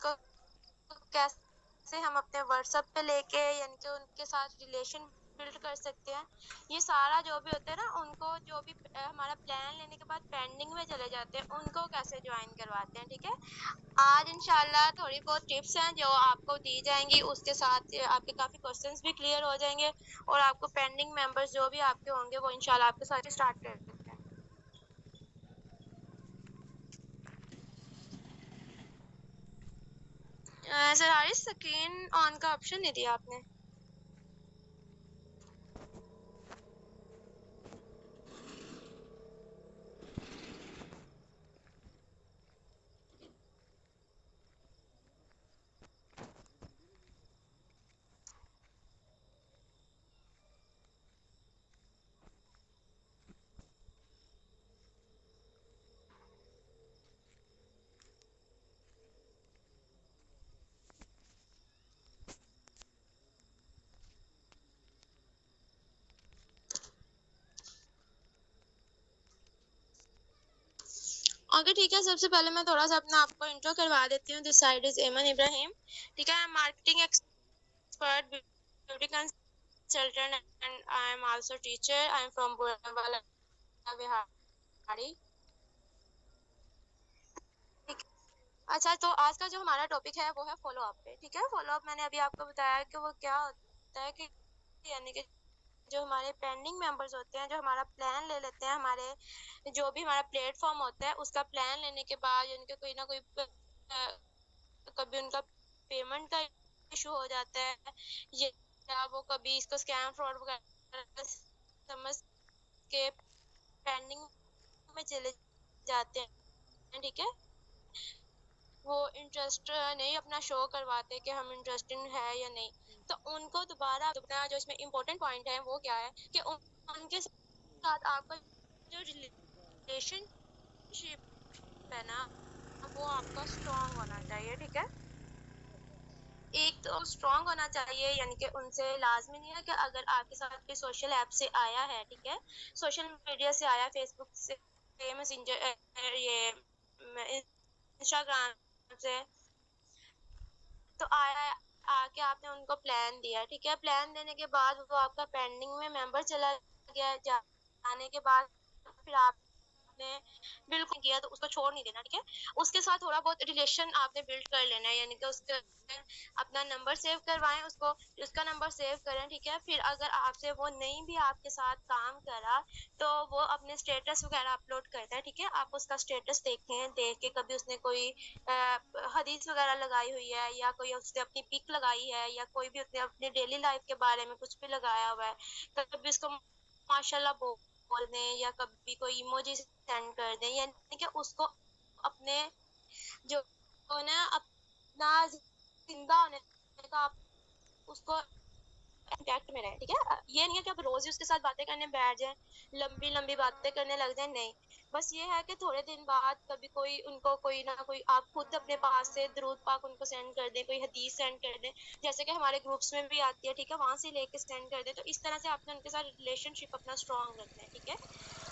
उनको कैसे हम अपने व्हाट्सएप पे लेके यानी कि उनके साथ रिलेशन बिल्ड कर सकते हैं। ये सारा जो भी होता है ना, उनको जो भी हमारा प्लान लेने के बाद पेंडिंग में चले जाते हैं, उनको कैसे ज्वाइन करवाते हैं। ठीक है, आज इंशाल्लाह थोड़ी बहुत टिप्स हैं जो आपको दी जाएंगी, उसके साथ आपके काफ़ी क्वेश्चंस भी क्लियर हो जाएंगे और आपको पेंडिंग मेंबर्स जो भी आपके होंगे वो इंशाल्लाह आपके साथ स्टार्ट कर देते हैं। सर हारिस, स्क्रीन ऑन का ऑप्शन नहीं दिया आपने। ओके ठीक है, सबसे पहले मैं थोड़ा सा अपना आपको इंट्रो करवा देती हूँ। दिस साइड इज एमन इब्राहिम। ठीक है, marketing expert, beauty consultant and I am also teacher. I am from Burewala Bihari. अच्छा, तो आज का जो हमारा टॉपिक है वो है फॉलो अप पे। ठीक है, फॉलो अप मैंने अभी आपको बताया कि वो क्या होता है, कि यानी कि जो हमारे पेंडिंग मेंबर्स होते हैं, जो हमारा प्लान ले लेते हैं, हमारे जो भी हमारा प्लेटफॉर्म होता है उसका प्लान लेने के बाद यानी कि कोई ना कोई कभी उनका पेमेंट का इशू हो जाता है, या वो कभी इसको स्कैम फ्रॉड वगैरह समझ के पेंडिंग में चले जाते हैं। ठीक है, वो इंटरेस्ट नहीं अपना शो करवाते कि हम इंटरेस्टेड है या नहीं, तो उनको दोबारा जो इसमें इम्पोर्टेंट पॉइंट है वो क्या है कि उनके साथ आपका जो रिलेशनशिप है ना, वो आपका स्ट्रॉन्ग होना चाहिए। ठीक है, एक तो स्ट्रॉन्ग होना चाहिए, यानी कि उनसे लाजमी नहीं है कि अगर आपके साथ कोई सोशल ऐप से आया है, ठीक है, सोशल मीडिया से आया, फेसबुक से, मैसेंजर, ये इंस्टाग्राम से तो आया, आके आपने उनको प्लान दिया। ठीक है, प्लान देने के बाद वो आपका पेंडिंग में मेंबर चला गया, जाने के बाद फिर आपने बिल्कुल किया तो उसको छोड़ नहीं देना। ठीक है, उसके साथ थोड़ा बहुत रिलेशन आपने बिल्ड कर लेना है, यानी कि उसके अपना नंबर सेव करवाएं, उसको उसका नंबर सेव करें। ठीक है, फिर अगर आपसे वो नहीं भी आपके साथ काम करा तो वो अपने स्टेटस वगैरह अपलोड करता है। ठीक है, आप उसका स्टेटस देखें, देख के कभी उसने कोई हदीस वगैरह लगाई हुई है, या कोई उसने अपनी पिक लगाई है, या कोई भी उसने अपने डेली लाइफ के बारे में कुछ भी लगाया हुआ है, कभी उसको माशाल्लाह बोल दें, या कभी कोई इमोजी सेंड कर दें, यानी कि उसको अपने जो ना अपना जिंदा होने का आप उसको कॉन्टैक्ट में रहे। ठीक है, ये नहीं है कि आप रोज ही उसके साथ बातें करने बैठ जाएं, लंबी लंबी बातें करने लग जाएं, नहीं। बस ये है कि थोड़े दिन बाद कभी कोई उनको कोई ना कोई आप खुद अपने पास से दरूद पाक उनको सेंड कर दें, कोई हदीस सेंड कर दें, जैसे कि हमारे ग्रुप्स में भी आती है। ठीक है, वहां से लेके सेंड कर दें, तो इस तरह से आपने उनके साथ रिलेशनशिप अपना स्ट्रॉन्ग रखना है। ठीक है,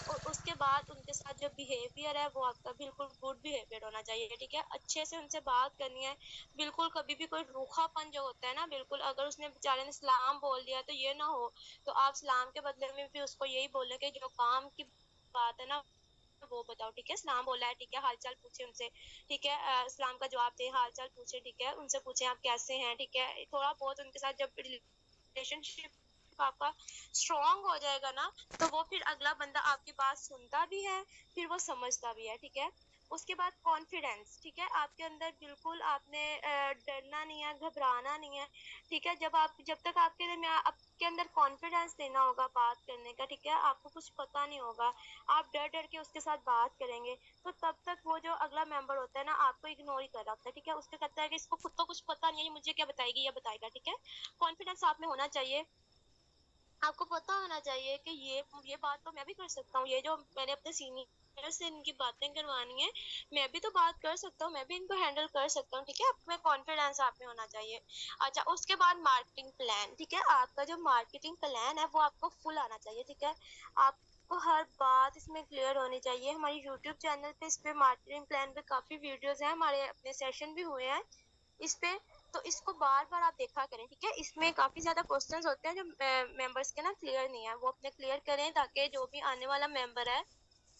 और उसके बाद उनके साथ जो बिहेवियर है वो आपका बिल्कुल गुड बिहेवियर होना चाहिए। ठीक है, अच्छे से उनसे बात करनी है, बिल्कुल कभी भी कोई रूखापन जो होता है ना, बिल्कुल अगर उसने बेचारे ने सलाम बोल दिया तो ये ना हो तो आप सलाम के बदले में भी उसको यही बोले कि जो काम की बात है ना वो बताओ। ठीक है, सलाम बोला है, ठीक है, हाल चाल पूछे उनसे। ठीक है, सलाम का जवाब दे, हाल चाल पूछे। ठीक है, उनसे पूछे आप कैसे हैं। ठीक है, थोड़ा बहुत उनके साथ जब रिलेशनशिप आपका स्ट्रॉन्ग हो जाएगा ना, तो वो फिर अगला बंदा आपकी बात सुनता भी है, फिर वो समझता भी है। ठीक है, उसके बाद कॉन्फिडेंस। ठीक है, आपके अंदर बिल्कुल आपने डरना नहीं है, घबराना नहीं है। ठीक है, जब तक आपके अंदर में आपके अंदर कॉन्फिडेंस देना होगा बात करने का, ठीक है, आपको कुछ पता नहीं होगा, आप डर डर के उसके साथ बात करेंगे, तो तब तक वो जो अगला मेंबर होता है ना आपको इग्नोर ही कर रहा होता है। ठीक है, उसको कहता है कि इसको खुद तो कुछ पता नहीं है, मुझे क्या बताएगी या बताएगा। ठीक है, कॉन्फिडेंस आप में होना चाहिए, आपको पता होना चाहिए कि ये बात तो मैं भी कर सकता हूँ, ये जो मैंने अपने सीनियर से इनकी बातें करवानी है, मैं भी तो बात कर सकता हूँ, मैं भी इनको हैंडल कर सकता हूँ। ठीक है, आप में कॉन्फिडेंस आप में होना चाहिए। अच्छा, उसके बाद मार्केटिंग प्लान। ठीक है, आपका जो मार्केटिंग प्लान है वो आपको फुल आना चाहिए। ठीक है, आपको हर बात इसमें क्लियर होनी चाहिए। हमारी यूट्यूब चैनल पे इस पे मार्केटिंग प्लान पे काफी वीडियोस हैं, हमारे अपने सेशन भी हुए हैं, इस पे। तो इसको बार बार आप देखा करें, ठीक है। इसमें काफी ज्यादा क्वेश्चंस होते हैं जो मेंबर्स के ना क्लियर नहीं है, वो अपने क्लियर करें ताकि जो भी आने वाला मेंबर है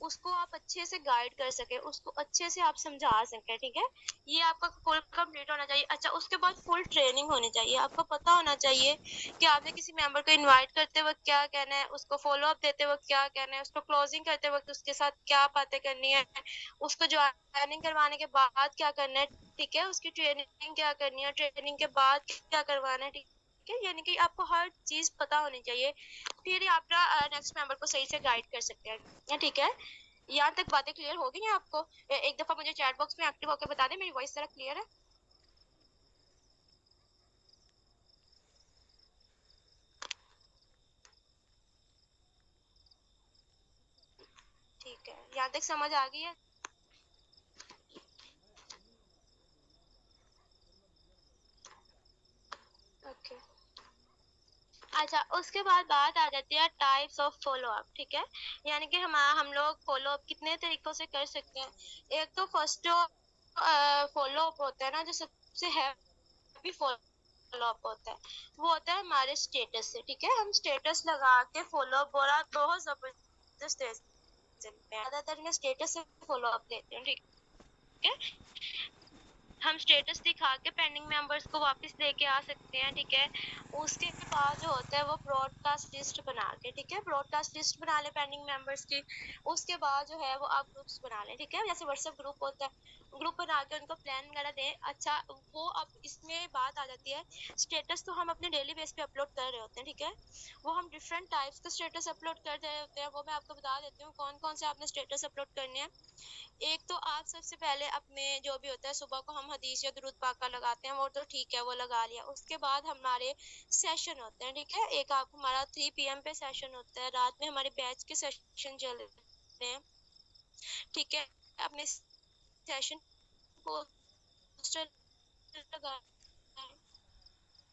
उसको आप अच्छे से गाइड कर सके, उसको अच्छे से आप समझा सके, ठीक है। ये आपका फुल कंप्लीट होना चाहिए। अच्छा, उसके बाद फुल ट्रेनिंग होनी चाहिए। आपको पता होना चाहिए कि आपने किसी मेंबर को इनवाइट करते वक्त क्या कहना है, उसको फॉलो अप देते वक्त क्या कहना है, उसको क्लोजिंग करते वक्त उसके साथ क्या बातें करनी है, उसको ज्वाइनिंग करवाने के बाद क्या करना है, ठीक है। उसकी ट्रेनिंग क्या करनी है, ट्रेनिंग के बाद क्या करवाना है, ठीक है। यानी कि आपको हर चीज पता होनी चाहिए, फिर आप नेक्स्ट मेंबर को सही से गाइड कर सकते हैं, ठीक है। यहाँ तक बातें क्लियर हो गई हैं आपको? एक दफा मुझे चैट बॉक्स में एक्टिव होकर बता दें मेरी वॉइस सारा क्लियर है? ठीक है, यहाँ तक समझ आ गई है? ओके। अच्छा, उसके बाद बात आ जाती है टाइप्स ऑफ फॉलो अप, ठीक है। यानी कि हम लोग फॉलो अप कितने तरीकों से कर सकते हैं। एक तो फर्स्ट जो फॉलो अप होता है ना, जो सबसे हैवी फॉलो अप होता है, वो होता है हमारे स्टेटस से, ठीक है। हम स्टेटस लगा के फॉलो अप बहुत जबरदस्त ज्यादातर मैं स्टेटस से फॉलो अप लेती हूँ, ठीक है। हम स्टेटस दिखा के पेंडिंग मेंबर्स को वापस लेके आ सकते हैं, ठीक है। उसके बाद जो होता है वो ब्रॉडकास्ट लिस्ट बना के, ठीक है, ब्रॉडकास्ट लिस्ट बना ले पेंडिंग मेंबर्स की। उसके बाद जो है वो आप ग्रुप्स बना लें, ठीक है। जैसे व्हाट्सएप ग्रुप होता है, ग्रुप बना के उनको प्लान वगैरह दें। अच्छा, वो अब इसमें बात आ जाती है, स्टेटस तो हम अपने डेली बेस पे अपलोड कर रहे होते हैं, ठीक है। वो हम डिफरेंट टाइप्स के स्टेटस अपलोड कर रहे होते हैं, वो मैं आपको बता देती हूँ कौन कौन से आपने स्टेटस अपलोड करने हैं। एक तो आप सबसे पहले अपने जो भी होता है, सुबह को हम हदीस या दुरूद पाक का लगाते हैं, वो तो ठीक है, वो लगा लिया। उसके बाद हमारे सेशन होते हैं, ठीक है। एक आप हमारा 3 PM पे सेशन होता है, रात में हमारे बैच के सेशन चल रहे हैं, ठीक है। अपने सेशन पोस्टर लगा,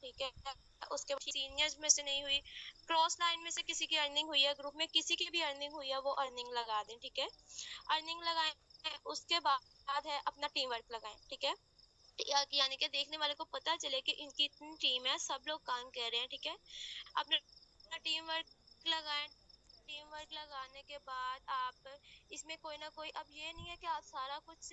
ठीक है। उसके बाद सीनियर्स में से नहीं हुई, क्रॉस लाइन में से किसी की अर्निंग हुई है, ग्रुप में किसी की भी अर्निंग हुई है, वो अर्निंग लगा दें, ठीक है। अर्निंग लगाएं। उसके बाद है अपना टीम वर्क लगाएं, ठीक है। यानी कि देखने वाले को पता चले कि इनकी इतनी टीम है, सब लोग काम कर रहे हैं, ठीक है। अपना टीम वर्क लगाएं। टीम वर्क लगाने के बाद आप इसमें कोई ना कोई, अब ये नहीं है कि आप सारा कुछ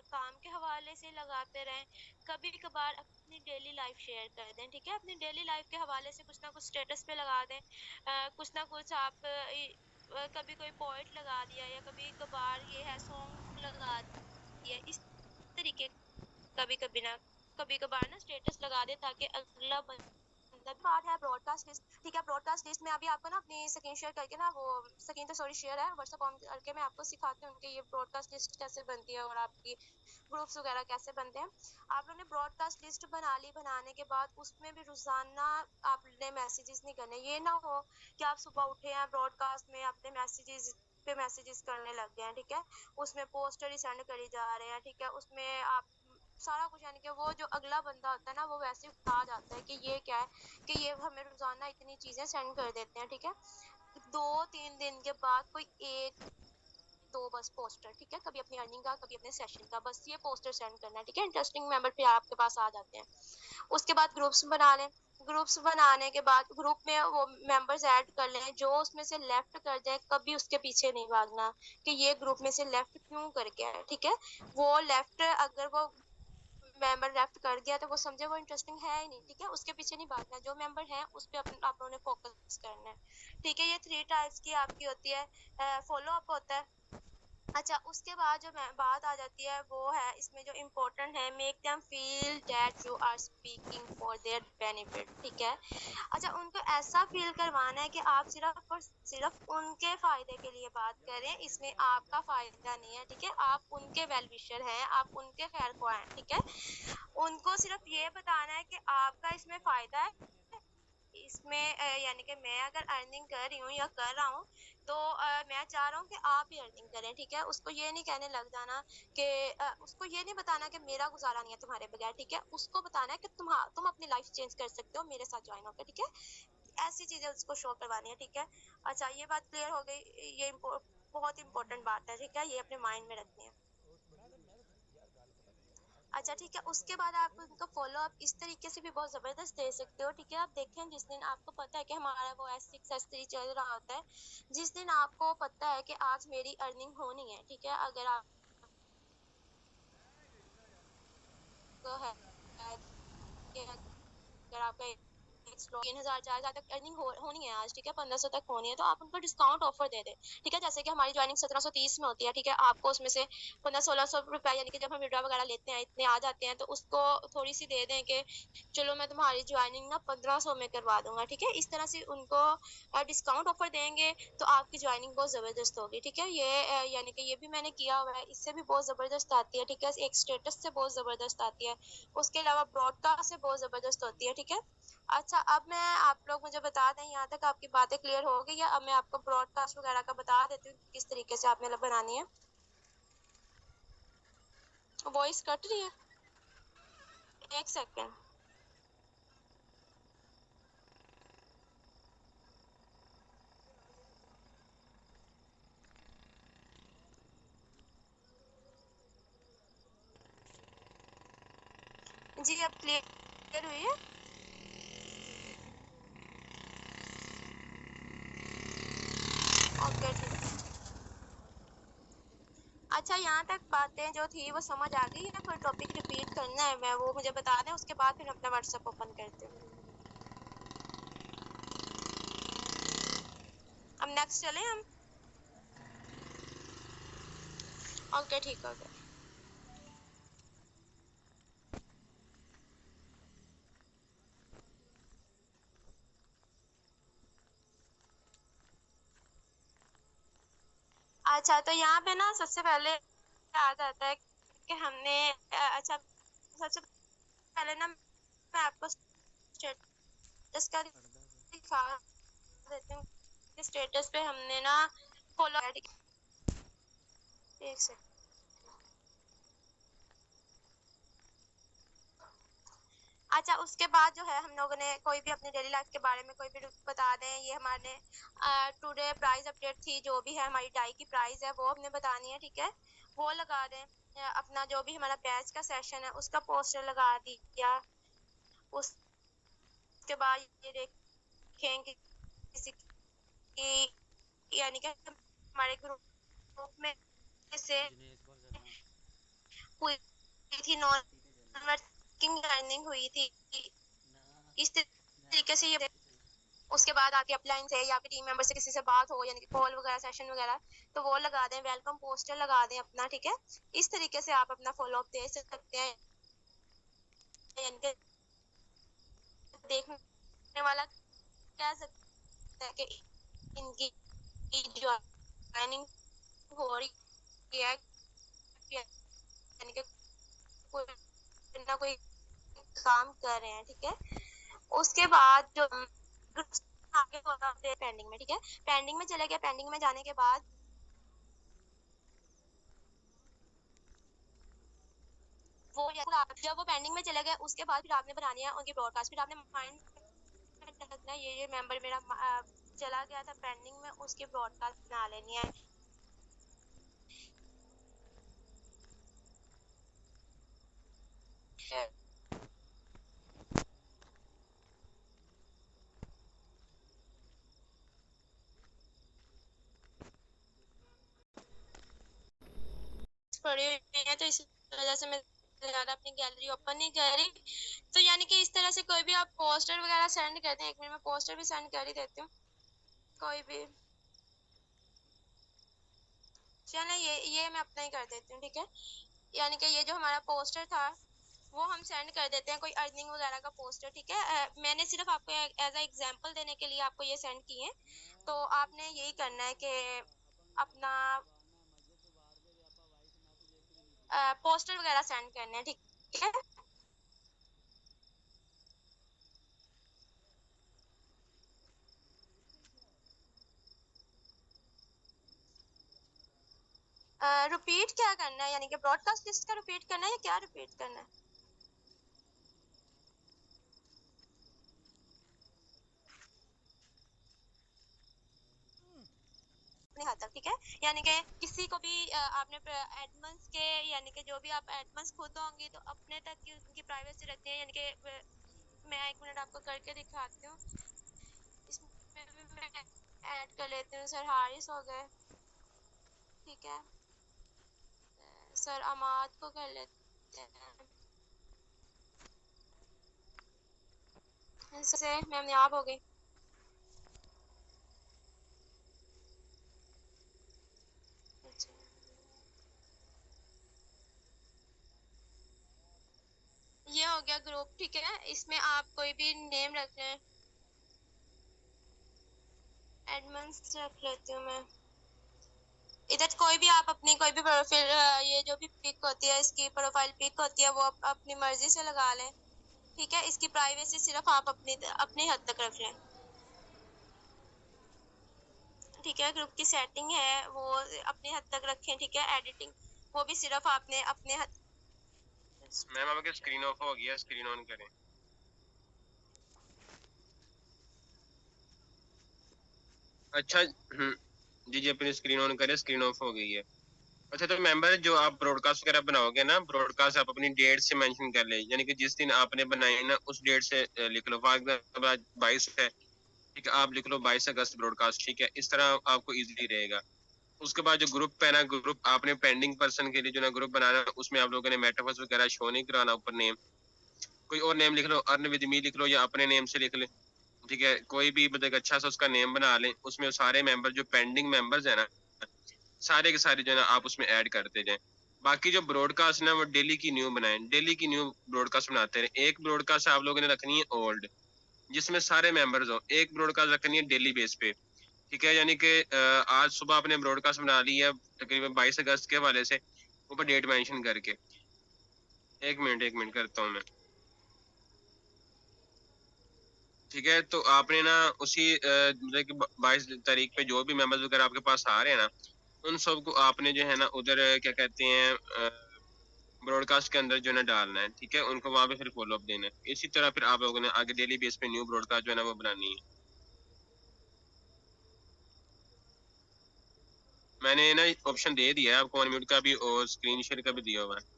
काम के हवाले से लगाते रहें। कभी कभार अपनी डेली लाइफ शेयर कर दें, ठीक है। अपनी डेली लाइफ के हवाले से कुछ ना कुछ स्टेटस पे लगा दें। कुछ ना कुछ आप कभी कोई पोइट लगा दिया, या कभी कभार ये है सॉन्ग लगा दिया, इस तरीके। कभी कभी ना कभी कभार ना स्टेटस लगा दे ताकि अगला बंदा। बात है ब्रॉडकास्ट लिस्ट, ठीक है। ब्रॉडकास्ट लिस्ट में अभी आपको ना अपनी स्क्रीन शेयर करके ना, वो स्क्रीन तो सॉरी शेयर है व्हाट्सएप ऑन करके, मैं आपको सिखाती हूँ कि ये ब्रॉडकास्ट लिस्ट कैसे बनती है और आपकी ग्रुप्स वगैरह कैसे बनते हैं। आप लोगों ने ब्रॉडकास्ट लिस्ट बना ली, बनाने के बाद उसमें भी रोजाना आपने मैसेजेस नहीं करने। ये ना हो कि आप सुबह उठे हैं ब्रॉडकास्ट में अपने मैसेजेस पे मैसेजेस करने लग गए हैं, ठीक है। उसमें पोस्टर ही सेंड करी जा रहे हैं, ठीक है। उसमें आप सारा कुछ, यानी कि वो जो अगला बंदा होता है ना, वो वैसे उठा जाता है कि ये क्या है, कि ये हमें रोजाना इतनी चीजें सेंड कर देते हैं, ठीक है। 2-3 दिन के बाद कोई एक दो बस पोस्टर, ठीक है, कभी अपनी अर्निंग का, कभी अपने सेशन का, बस ये पोस्टर सेंड करना है, ठीक है। इंटरेस्टिंग मेंबर फिर आपके पास आ जाते हैं। उसके बाद ग्रुप्स बना लें। ग्रुप्स बनाने के बाद ग्रुप में वो मेंबर्स ऐड कर लें, जो उसमें से लेफ्ट कर जाए कभी उसके पीछे नहीं भागना कि ये ग्रुप में से लेफ्ट क्यों कर गया है, ठीक है। वो लेफ्ट, अगर वो मेंबर लेफ्ट कर गया तो वो समझे वो इंटरेस्टिंग है ही नहीं, ठीक है। उसके पीछे नहीं भागना, जो मेंबर है उस पर आप लोगों ने फोकस करना है, ठीक है। ये 3 टाइप्स की आपकी होती है। फॉलो अप होता है। अच्छा, उसके बाद जो बात आ जाती है वो है इसमें जो इम्पोर्टेंट है, make them feel that you are speaking for their benefit, ठीक है। अच्छा, उनको ऐसा फील करवाना है कि आप सिर्फ और सिर्फ उनके फायदे के लिए बात करें, इसमें आपका फायदा नहीं है, ठीक है। आप उनके वेल विशर हैं, आप उनके खैर ख्वाह हैं, ठीक है। उनको सिर्फ ये बताना है कि आपका इसमें फायदा है। इसमें यानी कि मैं अगर अर्निंग कर रही हूँ या कर रहा हूँ, तो मैं चाह रहा हूँ कि आप भी अर्निंग करें, ठीक है। उसको ये नहीं कहने लग जाना कि उसको ये नहीं बताना कि मेरा गुजारा नहीं है तुम्हारे बगैर, ठीक है। उसको बताना है कि तुम अपनी लाइफ चेंज कर सकते हो मेरे साथ ज्वाइन होकर, ठीक है। ऐसी चीजें उसको शो करवानी है, ठीक है। अच्छा, ये बात क्लियर हो गई। ये बहुत इंपॉर्टेंट बात है, ठीक है, ये अपने माइंड में रखनी है। अच्छा ठीक है, उसके बाद आप उनको फॉलो अप इस तरीके से भी बहुत ज़बरदस्त दे सकते हो, ठीक है। आप देखें जिस दिन आपको पता है कि हमारा वो S6 S3 चल रहा होता है, जिस दिन आपको पता है कि आज मेरी अर्निंग होनी है, ठीक है, अगर आपको है कि अगर आपका 3,000 4,000 तक अर्निंग होनी है आज, ठीक है, 1,500 तक होनी है, तो आप उनको डिस्काउंट ऑफर दे दें, ठीक है। जैसे कि हमारी ज्वाइनिंग 1730 में होती है, ठीक है, आपको उसमें से 1500-1600 रुपए यानी कि जब हम विड्रॉ वगैरह लेते हैं इतने आ जाते हैं, तो उसको थोड़ी सी दे दें कि चलो मैं तुम्हारी ज्वाइनिंग ना 1500 में करवा दूंगा, ठीक है। इस तरह से उनको डिस्काउंट ऑफर देंगे तो आपकी ज्वाइनिंग बहुत ज़बरदस्त होगी, ठीक है। ये यानी कि ये भी मैंने किया हुआ है, इससे भी बहुत ज़बरदस्त आती है, ठीक है। एक स्टेटस से बहुत ज़बरदस्त आती है, उसके अलावा ब्रॉडकास्ट से बहुत ज़बरदस्त होती है, ठीक है। अच्छा, अब मैं आप लोग मुझे बता दें, यहाँ तक आपकी बातें क्लियर हो गई, या अब मैं आपको ब्रॉडकास्ट वगैरह का बता देती हूँ किस तरीके से आपने बनानी है। वॉइस कट रही है, एक सेकेंड। जी अब क्लियर हुई है। ओके ठीक है। अच्छा, यहाँ तक बातें जो थी वो समझ आ गई है, कोई टॉपिक रिपीट करना है मैं वो मुझे बता दें, उसके बाद फिर अपना व्हाट्सएप ओपन करते हैं। अब नेक्स्ट चलें हम। ओके ठीक हो गया। अच्छा, तो यहाँ पे ना सबसे पहले आ जाता है कि हमने अच्छा, सबसे पहले ना मैं आपको स्टेटस का दिखा देती हूँ कि स्टेटस पे हमने ना फॉलो, एक सेकंड। अच्छा, उसके बाद जो है हम लोगों ने कोई भी अपनी डेली लाइफ के बारे में कोई भी बता दें, ये हमारे टुडे प्राइस अपडेट थी, जो भी है हमारी डाई की प्राइस है वो हमने बतानी है, ठीक है, वो लगा दें। अपना जो भी हमारा बैच का सेशन है उसका पोस्टर लगा दिया। उसके बाद ये देखें कि किसी की यानी कि हमारे ग्रुप में से हुई थी नॉन वर्किंग अर्निंग हुई थी, इस तरीके से ये। उसके बाद आके अपलाइन से या फिर टीम मेंबर से किसी से बात हो यानी कि कॉल वगैरह सेशन वगैरह, तो वो लगा दें, वेलकम पोस्टर लगा दें अपना, ठीक है। इस तरीके से आप अपना फॉलो अप दे सकते हैं, यानी कि देखने वाला कह सकता है कि इनकी ज्वाइनिंग हो रही है, यानी कि कोई ना कोई काम कर रहे हैं, ठीक है। उसके बाद जो आगे पेंडिंग में, ठीक है, पेंडिंग में चले गए। पेंडिंग में जाने के बाद वो जब वो पेंडिंग में चले गए उसके बाद फिर आपने बनानी है उनकी ब्रॉडकास्ट। फिर आपने माइंड में रखना है ये मेंबर मेरा चला गया था पेंडिंग में, उसकी ब्रॉडकास्ट बना लेनी है। पड़ी हुई है, तो इस वजह से मैं ज़्यादा अपनी गैलरी ओपन नहीं कर रही। तो यानी कि इस तरह से कोई भी आप पोस्टर वगैरह सेंड करते हैं, एक मिनट में पोस्टर भी सेंड कर ही देती हूँ, कोई भी। चलो ये मैं अपना ही कर देती हूँ, ठीक है। यानी कि ये जो हमारा पोस्टर था वो हम सेंड कर देते हैं, कोई अर्निंग वगैरह का पोस्टर, ठीक है। मैंने सिर्फ आपको एज अ एग्जांपल देने के लिए आपको ये सेंड किए हैं, तो आपने यही करना है कि अपना पोस्टर वगैरह सेंड करने हैं, ठीक है। रिपीट क्या करना है, यानी कि ब्रॉडकास्ट लिस्ट का रिपीट करना है या क्या रिपीट करना है? अपने हद तक, ठीक है। यानी कि किसी को भी आपने एडमंस के यानी कि जो भी आप एडमंस खुद होंगी तो अपने तक की उनकी प्राइवेसी रखती है। यानी कि मैं 1 मिनट आपको करके दिखाती हूँ। इसमें भी मैं ऐड कर लेती हूँ। सर हारिस हो गए, ठीक है। सर अमाद को कर लेते हैं, से मैम याब हो गई। ये हो गया ग्रुप, ठीक है। इसमें आप कोई भी नेम रख लें। एडमंस रख लेती हूँ मैं। इधर कोई भी आप अपनी कोई भी प्रोफाइल, ये जो भी पिक होती है, इसकी प्रोफाइल पिक होती है, वो अपनी मर्जी से लगा लें, ठीक है। इसकी प्राइवेसी सिर्फ आप अपनी हद तक रख लें, ठीक है। ग्रुप की सेटिंग है वो अपनी हद तक रखें, ठीक है। एडिटिंग वो भी सिर्फ आपने अपने हद। मैम आपके स्क्रीन ऑफ हो गया, स्क्रीन ऑन करें। अच्छा जी जी, अपनी स्क्रीन ऑन करें, स्क्रीन ऑफ हो गई है। अच्छा तो मेंबर जो आप ब्रॉडकास्ट वगैरह बनाओगे ना, ब्रॉडकास्ट आप अपनी डेट से मेंशन कर ले, यानी कि जिस दिन आपने बनाई ना उस डेट से लिख लो। फॉर एग्जाम्पल आज 22 है, ठीक है, आप लिख लो 22 अगस्त ब्रॉडकास्ट, ठीक है। इस तरह आपको इजीली रहेगा। उसके बाद जो ग्रुप है ना, ग्रुप आपने पेंडिंग पर्सन के लिए जो ना ग्रुप बनाना, उसमें आप लोगों ने मेटावर्स वगैरह शो नहीं कराना। ऊपर नेम कोई और नेम लिख लो, अर्न विद मी लिख लो या अपने नेम से लिख ले, ठीक है। कोई भी मतलब अच्छा सा उसका नेम बना लें, उसमें सारे मेंबर जो पेंडिंग मेंबर्स है ना, सारे के सारे जो है ना आप उसमें ऐड करते जाएं। बाकी जो ब्रॉडकास्ट ना वो डेली की न्यू बनाएं, डेली की न्यू ब्रॉडकास्ट बनाते रहे। एक ब्रॉडकास्ट आप लोगों ने रखनी है ओल्ड, जिसमें सारे मेंबर्स हो। एक ब्रॉडकास्ट रखनी है डेली बेस पे, ठीक है। यानी कि आज सुबह आपने ब्रॉडकास्ट बना ली है तकरीबन 22 अगस्त के हवाले से, ऊपर डेट मेंशन करके। एक मिनट करता हूँ मैं, ठीक है। तो आपने ना उसी मतलब कि 22 तारीख पे जो भी मेंबर्स वगैरह आपके पास आ रहे हैं ना, उन सबको आपने जो है ना उधर क्या कहते हैं ब्रॉडकास्ट के अंदर जो है ना डालना है, ठीक है। उनको वहां पे फिर फॉलो अप देना है। इसी तरह फिर आप लोगों ने आगे डेली बेस पे न्यू ब्रॉडकास्ट जो है ना वो बनानी है। मैंने ना ऑप्शन दे दिया है आपको, अनम्यूट का भी और स्क्रीन शेयर का भी दिया हुआ है।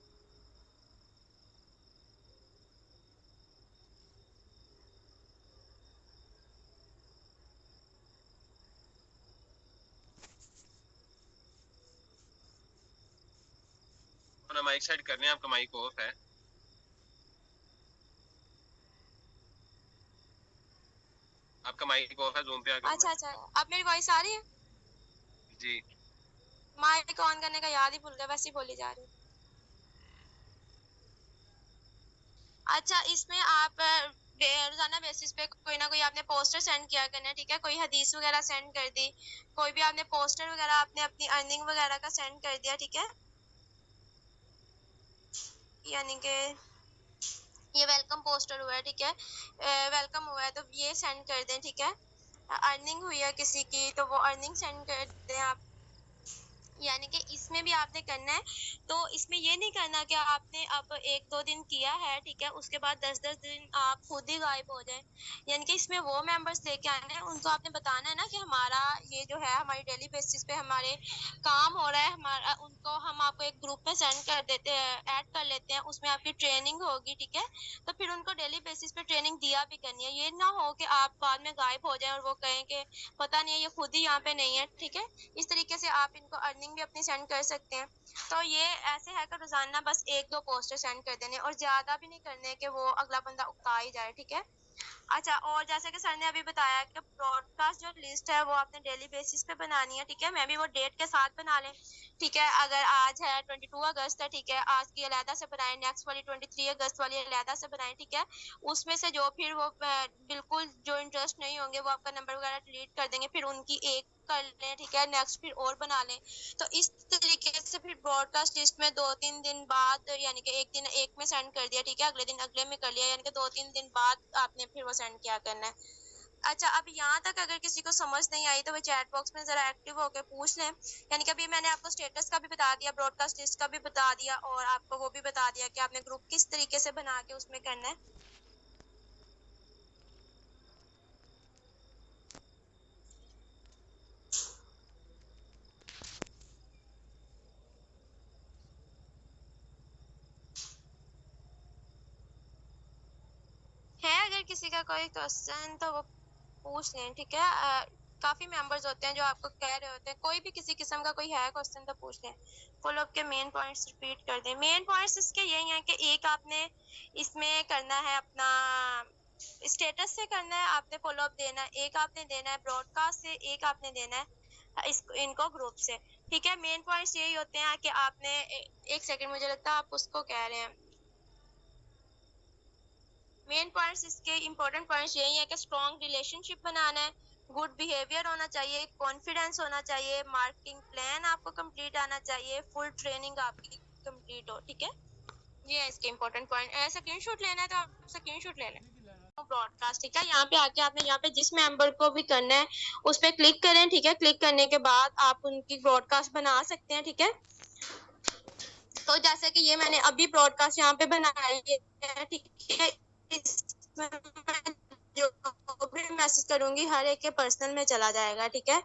अपना माइक सेट करने हैं, आपका माइक ऑफ है। आपका माइक ऑफ है, जूम पे आके अच्छा अच्छा, अब मेरी वॉइस आ रही है? जी माइक ऑन करने का याद ही भूल गया, वैसे ही बोली जा रही हूँ। अच्छा, इसमें आप रोजाना बेसिस पे कोई ना कोई आपने पोस्टर सेंड किया करना है, ठीक है। कोई हदीस वगैरह सेंड कर दी, कोई भी आपने पोस्टर वगैरह आपने अपनी अर्निंग वगैरह का सेंड कर दिया, ठीक है। यानी कि ये वेलकम पोस्टर हुआ है, ठीक है। वेलकम हुआ है तो ये सेंड कर दें, ठीक है। अर्निंग हुई है किसी की तो वो अर्निंग सेंड कर दें आप। यानी कि इसमें भी आपने करना है। तो इसमें ये नहीं करना कि आपने अब 1-2 दिन किया है, ठीक है, उसके बाद 10-10 दिन आप खुद ही गायब हो जाए। यानी कि इसमें वो मेंबर्स लेके आने हैं, उनको आपने बताना है ना कि हमारा ये जो है हमारी डेली बेसिस पे हमारे काम हो रहा है हमारा, उनको हम आपको एक ग्रुप में सेंड कर देते हैं, ऐड कर लेते हैं, उसमें आपकी ट्रेनिंग होगी, ठीक है। तो फिर उनको डेली बेसिस पे ट्रेनिंग दिया भी करनी है। ये ना हो कि आप बाद में गायब हो जाए और वो कहें कि पता नहीं है ये खुद ही यहाँ पे नहीं है, ठीक है। इस तरीके से आप इनको अर्निंग भी अपनी सेंड कर सकते हैं। तो ये ऐसे है कि रोजाना बस 1-2 पोस्टर सेंड कर देने और ज्यादा भी नहीं करने कि वो अगला बंदा उकता ही जाए, ठीक है। अच्छा, और जैसे कि सर ने अभी बताया कि ब्रॉडकास्ट जो लिस्ट है वो आपने डेली बेसिस पे बनानी है, ठीक है। मैं भी वो डेट के साथ बना लें, ठीक है। अगर आज है 22 अगस्त है, ठीक है, आज की अलहदा से बनाएं, नेक्स्ट वाली 23 अगस्त वाली अलहदा से बनाएं, ठीक है। उसमें से जो फिर वो बिल्कुल जो इंटरेस्ट नहीं होंगे वो आपका नंबर वगैरह डिलीट कर देंगे, फिर उनकी एक कर लें, ठीक है। नेक्स्ट फिर और बना लें। तो इस तरीके से फिर ब्रॉडकास्ट लिस्ट में 2-3 दिन बाद, यानी कि एक दिन एक में सेंड कर दिया, ठीक है, अगले दिन अगले में कर लिया, यानी कि 2-3 दिन बाद आपने फिर वो सेंड किया करना है। अच्छा, अब यहाँ तक अगर किसी को समझ नहीं आई तो वो चैट बॉक्स में जरा एक्टिव होकर पूछ लें। यानी कि अभी मैंने आपको स्टेटस का भी बता दिया, ब्रॉडकास्ट लिस्ट का भी बता दिया और आपको वो भी बता दिया कि आपने ग्रुप किस तरीके से बना के उसमें करना है। किसी का कोई क्वेश्चन तो वो पूछ लें, ठीक है। काफी मेंबर्स होते हैं जो आपको कह रहे होते हैं, कोई भी किसी किस्म का कोई है क्वेश्चन तो पूछ लें। फॉलो अप के मेन पॉइंट्स रिपीट कर दें। मेन पॉइंट्स इसके यही हैं कि एक आपने इसमें करना है अपना स्टेटस से करना है, आपने फॉलो अप देना है, एक आपने देना है ब्रॉडकास्ट से, एक आपने देना है इनको ग्रुप से, ठीक है। मेन पॉइंट्स यही होते हैं कि आपने एक सेकंड, मुझे लगता है आप उसको कह रहे हैं। मेन पॉइंट्स इसके इंपॉर्टेंट पॉइंट्स यही है कि स्ट्रॉन्ग रिलेशनशिप बनाना है, गुड बिहेवियर होना चाहिए, कॉन्फिडेंस होना चाहिए, मार्केटिंग प्लान आपको कंप्लीट आना चाहिए, फुल ट्रेनिंग आपकी कंप्लीट हो, ठीक है। ये है इसके इंपॉर्टेंट पॉइंट। स्क्रीनशॉट लेना है तो आप स्क्रीनशॉट ले लें। ब्रॉडकास्ट, ठीक है। यहाँ पे आके आपने यहाँ पे जिस मेंबर को भी करना है उस पर क्लिक करें, ठीक है। क्लिक करने के बाद आप उनकी ब्रॉडकास्ट बना सकते हैं, ठीक है। तो जैसे कि ये मैंने अभी ब्रॉडकास्ट यहाँ पे बनाई है, ठीक है। इसमें मैं जो भी मैसेज करूंगी हर एक के पर्सनल में चला जाएगा, ठीक है।